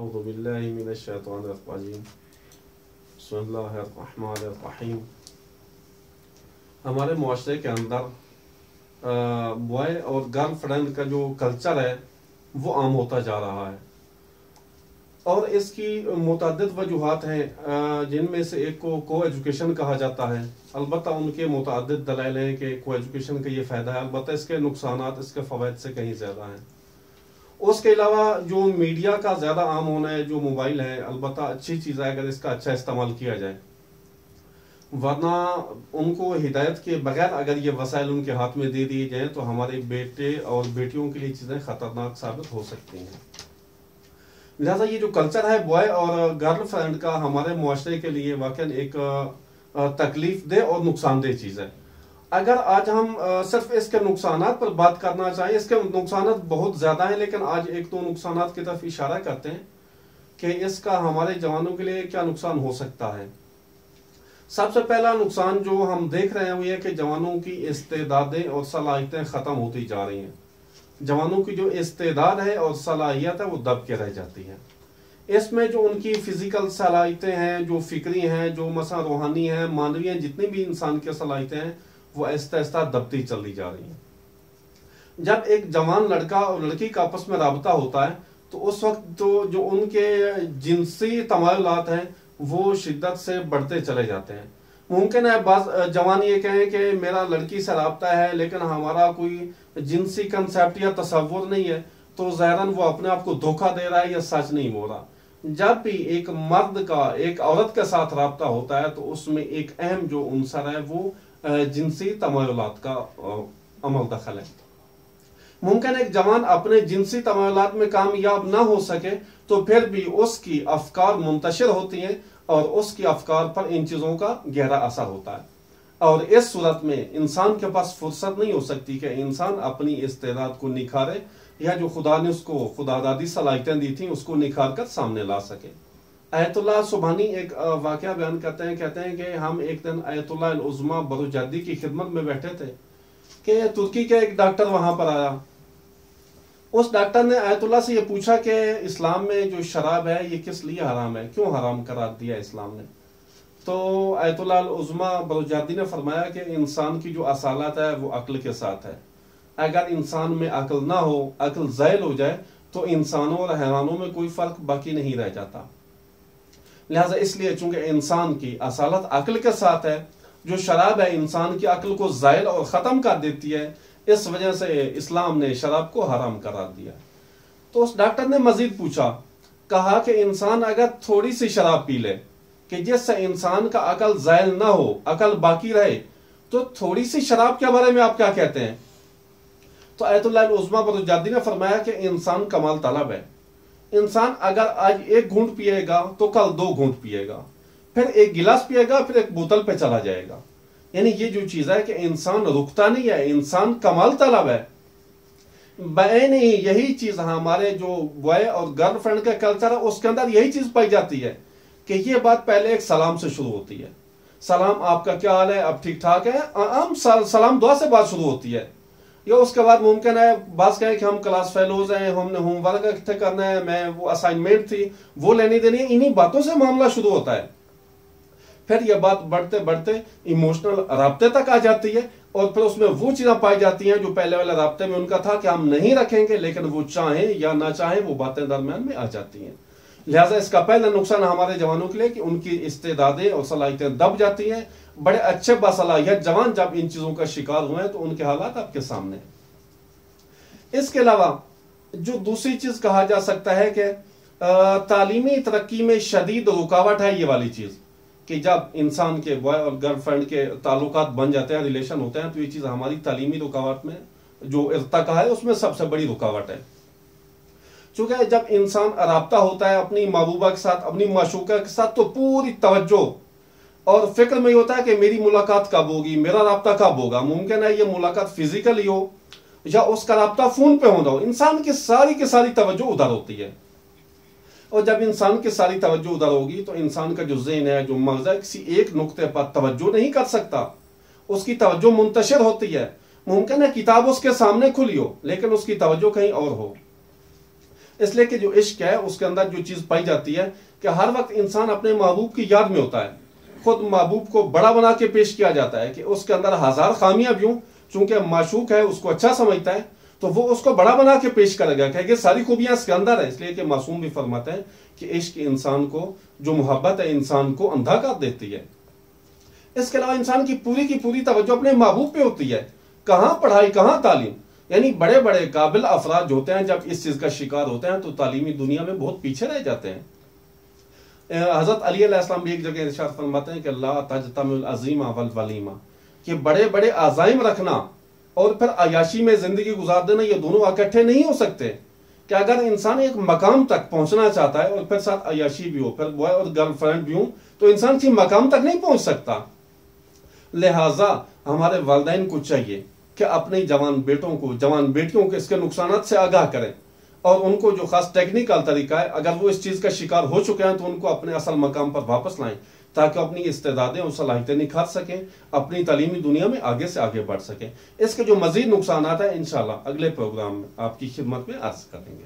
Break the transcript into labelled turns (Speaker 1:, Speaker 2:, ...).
Speaker 1: अऊज़ु बिल्लाहि मिनश्शैतानिर्रजीम बिस्मिल्लाहिर्रहमानिर्रहीम। हमारे मुआशरे के अंदर बॉय और गर्ल फ्रेंड का जो कल्चर है वो आम होता जा रहा है और इसकी मुतअद्दिद वजूहात हैं, जिनमें से एक को एजुकेशन कहा जाता है। अलबत्ता उनके मुतअद्दिद दलाइल हैं कि को एजुकेशन का ये फ़ायदा है, अलबत्ता इसके नुकसानात इसके फ़वाइद से कहीं ज़्यादा हैं। उसके अलावा जो मीडिया का ज़्यादा आम होना है, जो मोबाइल है, अलबत्ता अच्छी चीज़ है अगर इसका अच्छा इस्तेमाल किया जाए, वरना उनको हिदायत के बगैर अगर ये वसाइल उनके हाथ में दे दिए जाएँ तो हमारे बेटे और बेटियों के लिए चीज़ें ख़तरनाक साबित हो सकती हैं। लिहाजा ये जो कल्चर है बॉय और गर्ल फ्रेंड का हमारे मुआशरे के लिए वाकई एक तकलीफ दे और नुकसानदेह चीज़ है। अगर आज हम सिर्फ इसके नुकसानात पर बात करना चाहें, इसके नुकसानात बहुत ज़्यादा हैं, लेकिन आज एक दो नुकसानात की तरफ इशारा करते हैं कि इसका हमारे जवानों के लिए क्या नुकसान हो सकता है। सबसे पहला नुकसान जो हम देख रहे हैं वो ये कि जवानों की इस्तेदादें और सलाहियतें ख़त्म होती जा रही हैं। जवानों की जो इस्तेदाद है और सलाहियत है वो दब के रह जाती है। इसमें जो उनकी फ़िज़िकल सलाहियतें हैं, जो फ़िक्री हैं, जो मसा रूहानी हैं, मानवी हैं, जितनी भी इंसान की सलाहियतें हैं वो आहिस्ता आहिस्ता दबती चली जा रही हैं। जब एक जवान लड़का और लड़की का आपस में राबता होता है तो उस वक्त तो जो उनके जिनसी तमायुलात हैं वो शिद्दत से बढ़ते चले जाते हैं। मुमकिन है बाज़ जवान ये कहें कि मेरा लड़की से राबता है लेकिन हमारा कोई जिनसी कंसेप्ट या तसव्वुर नहीं है, तो ज़ाहिरन वो अपने आप को धोखा दे रहा है या सच नहीं बोल रहा। जब भी एक मर्द का एक औरत के साथ राबता होता है तो उसमें एक अहम जो उनसर है वो जिनसी तमायुलात का अमल दखल है। मुमकिन एक जवान अपने जिनसी तमायुलात में कामयाब ना हो सके तो फिर भी उसकी अफकार मुंतशिर होती हैं और उसकी अफकार पर इन चीज़ों का गहरा असर होता है। और इस सूरत में इंसान के पास फुर्सत नहीं हो सकती कि इंसान अपनी इस्तेदाद को निखारे या जो खुदा ने उसको खुदादादी सलाहियतें दी थी उसको निखार कर सामने ला सके। आयतुल्लाह सुबहानी एक वाक़या बयान कहते हैं कि हम एक दिन आयतुल्लाह उज़्मा बरूजर्दी की खिदमत में बैठे थे कि तुर्की के एक डॉक्टर वहाँ पर आया। उस डॉक्टर ने आयतुल्लाह से ये पूछा कि इस्लाम में जो शराब है ये किस लिए हराम है, क्यों हराम करार दिया इस्लाम ने। तो आयतुल्लाह उज़्मा बरूजर्दी ने फरमाया कि इंसान की जो असालत है वो अक्ल के साथ है। अगर इंसान में अक्ल ना हो, अक्ल ज़ायल हो जाए तो इंसानों और हैवानों में कोई फ़र्क बाकी नहीं रह जाता। लिहाजा इसलिए चूंकि इंसान की असालत अक्ल के साथ है, जो शराब है इंसान की अक्ल को ज़ायल और ख़त्म कर देती है, इस वजह से इस्लाम ने शराब को हराम करार दिया। तो उस डॉक्टर ने मजीद पूछा, कहा कि इंसान अगर थोड़ी सी शराब पी ले कि जिससे इंसान का अकल ज़ायल ना हो, अकल बाकी रहे, तो थोड़ी सी शराब के बारे में आप क्या कहते हैं। तो आयतुल्लाह उज़्मा बरूजर्दी ने फरमाया कि इंसान कमाल तलब है। इंसान अगर आज एक घूंट पिएगा तो कल 2 घूंट पिएगा, फिर एक गिलास पिएगा, फिर एक बोतल पे चला जाएगा। यानी ये जो चीज़ है कि इंसान रुकता नहीं है, इंसान कमाल तलब है। बैन ही यही चीज़ हमारे जो बॉय और गर्ल फ्रेंड का कल्चर है उसके अंदर यही चीज़ पाई जाती है कि ये बात पहले एक सलाम से शुरू होती है। सलाम, आपका क्या हाल है, अब ठीक ठाक है, आम सलाम दुआ से बात शुरू होती है। या उसके बाद मुमकिन है बात कहें कि हम क्लास फेलोज हैं, हमने होमवर्क इकट्ठे करना है, मैं वो असाइनमेंट थी वो लेनी देनी है, इन्हीं बातों से मामला शुरू होता है। फिर यह बात बढ़ते बढ़ते इमोशनल राब्ते तक आ जाती है और फिर उसमें वो चीज़ें पाई जाती हैं जो पहले वाले राब्ते में उनका था कि हम नहीं रखेंगे, लेकिन वो चाहें या ना चाहें वो बातें दरमियान में आ जाती हैं। लिहाजा इसका पहला नुकसान हमारे जवानों के लिए कि उनकी इस्तेदादें और सलाहियतें दब जाती हैं। बड़े अच्छे बासलाहियत जवान जब इन चीज़ों का शिकार हुए हैं तो उनके हालात आपके सामने हैं। इसके अलावा जो दूसरी चीज़ कहा जा सकता है कि तालीमी तरक्की में शदीद रुकावट है ये वाली चीज़ कि जब इंसान के बॉय और गर्लफ्रेंड के ताल्लुकात बन जाते हैं, रिलेशन होते हैं, तो ये चीज़ हमारी तालीमी रुकावट में जो इर्तिका है उसमें सबसे बड़ी रुकावट है। चूंकि जब इंसान राब्ता होता है अपनी महबूबा के साथ, अपनी माशूका के साथ, तो पूरी तवज्जो और फिक्र में होता है कि मेरी मुलाकात कब होगी, मेरा राब्ता कब होगा। मुमकिन है ये मुलाकात फिजिकली हो या उसका राब्ता फ़ोन पे होना हो, इंसान की सारी तवज्जो उधर होती है। और जब इंसान की सारी तवज्जो उधर होगी तो इंसान का जो ज़हन है, जो मग़ज़ है, किसी एक नुक्ते पर तवज्जो नहीं कर सकता, उसकी तवज्जो मुंतशिर होती है। मुमकिन है किताब उसके सामने खुली हो लेकिन उसकी तवज्जो कहीं और हो। اس لیے کہ جو عشق ہے اس کے اندر جو چیز پائی جاتی ہے کہ ہر وقت انسان اپنے محبوب کی یاد میں ہوتا ہے. خود محبوب کو بڑا بنا کے پیش کیا جاتا ہے کہ اس کے اندر ہزار خامیاں بھی ہوں، چونکہ معشوق ہے اس کو اچھا سمجھتا ہے تو وہ اس کو بڑا بنا کے پیش کرے گا کہ ساری خوبیاں اس کے اندر ہے. اس لیے کہ معصوم بھی فرماتے ہیں کہ عشق انسان کو، جو محبت ہے انسان کو اندھا کر دیتی ہے. اس کے علاوہ انسان کی پوری توجہ اپنے محبوب پہ ہوتی ہے. کہاں پڑھائی، کہاں تعلیم. یعنی بڑے بڑے قابل افراد جو ہوتے ہیں جب اس چیز کا شکار ہوتے ہیں تو تعلیمی دنیا میں بہت پیچھے رہ جاتے ہیں. حضرت علی علیہ السلام بھی ایک جگہ ارشاد فرماتے ہیں کہ لا تجتمع العزیمہ والولیمہ، کہ بڑے بڑے عزائم رکھنا اور پھر عیاشی میں زندگی گزار دینا، یہ دونوں اکٹھے نہیں ہو سکتے. کہ اگر انسان ایک مقام تک پہنچنا چاہتا ہے اور پھر ساتھ عیاشی بھی ہو، پھر بوائے اور گرل فرینڈ بھی ہوں، تو انسان کسی مقام تک نہیں پہنچ سکتا. لہٰذا ہمارے والدین کو چاہیے کہ اپنے جوان بیٹوں کو، جوان بیٹیوں کو اس کے نقصانات سے آگاہ کریں، اور ان کو جو خاص ٹیکنیکل طریقہ ہے، اگر وہ اس چیز کا شکار ہو چکے ہیں تو ان کو اپنے اصل مقام پر واپس لائیں تاکہ اپنی استعدادیں اور صلاحیتیں نکھار سکیں، اپنی تعلیمی دنیا میں آگے سے آگے بڑھ سکیں. اس کے جو مزید نقصانات ہیں انشاءاللہ اگلے پروگرام میں آپ کی خدمت میں عرض کریں گے.